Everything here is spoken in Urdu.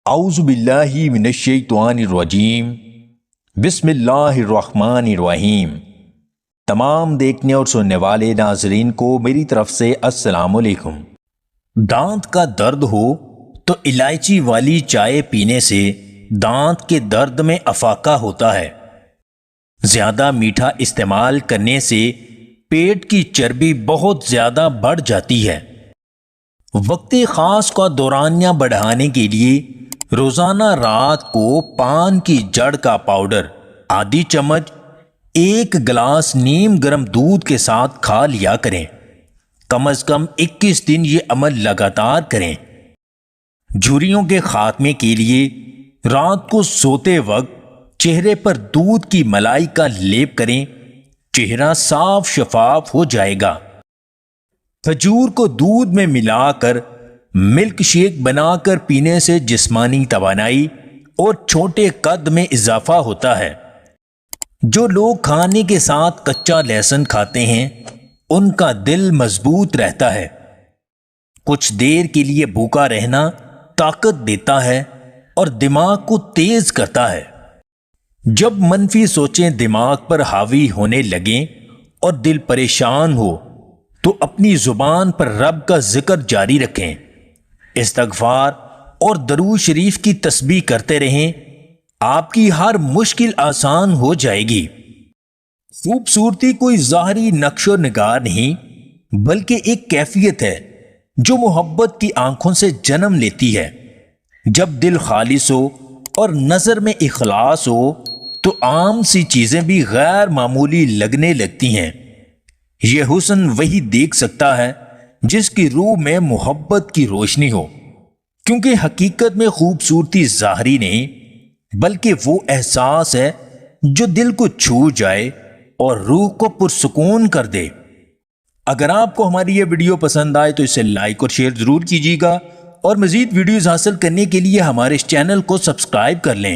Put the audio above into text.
اعوذ باللہ من الشیطان الرجیم بسم اللہ الرحمن الرحیم۔ تمام دیکھنے اور سننے والے ناظرین کو میری طرف سے السلام علیکم۔ دانت کا درد ہو تو الائچی والی چائے پینے سے دانت کے درد میں افاقہ ہوتا ہے۔ زیادہ میٹھا استعمال کرنے سے پیٹ کی چربی بہت زیادہ بڑھ جاتی ہے۔ وقت خاص کا دورانیہ بڑھانے کے لیے روزانہ رات کو پان کی جڑ کا پاؤڈر آدھی چمچ 1 گلاس نیم گرم دودھ کے ساتھ کھا لیا کریں۔ کم از کم 21 دن یہ عمل لگاتار کریں۔ جھریوں کے خاتمے کے لیے رات کو سوتے وقت چہرے پر دودھ کی ملائی کا لیپ کریں، چہرہ صاف شفاف ہو جائے گا۔ کھجور کو دودھ میں ملا کر ملک شیک بنا کر پینے سے جسمانی توانائی اور چھوٹے قد میں اضافہ ہوتا ہے۔ جو لوگ کھانے کے ساتھ کچا لہسن کھاتے ہیں ان کا دل مضبوط رہتا ہے۔ کچھ دیر کے لیے بھوکا رہنا طاقت دیتا ہے اور دماغ کو تیز کرتا ہے۔ جب منفی سوچیں دماغ پر حاوی ہونے لگیں اور دل پریشان ہو تو اپنی زبان پر رب کا ذکر جاری رکھیں، استغفار اور درود شریف کی تسبیح کرتے رہیں، آپ کی ہر مشکل آسان ہو جائے گی۔ خوبصورتی کوئی ظاہری نقش و نگار نہیں بلکہ ایک کیفیت ہے جو محبت کی آنکھوں سے جنم لیتی ہے۔ جب دل خالص ہو اور نظر میں اخلاص ہو تو عام سی چیزیں بھی غیر معمولی لگنے لگتی ہیں۔ یہ حسن وہی دیکھ سکتا ہے جس کی روح میں محبت کی روشنی ہو، کیونکہ حقیقت میں خوبصورتی ظاہری نہیں بلکہ وہ احساس ہے جو دل کو چھو جائے اور روح کو پرسکون کر دے۔ اگر آپ کو ہماری یہ ویڈیو پسند آئے تو اسے لائک اور شیئر ضرور کیجیے گا، اور مزید ویڈیوز حاصل کرنے کے لیے ہمارے اس چینل کو سبسکرائب کر لیں۔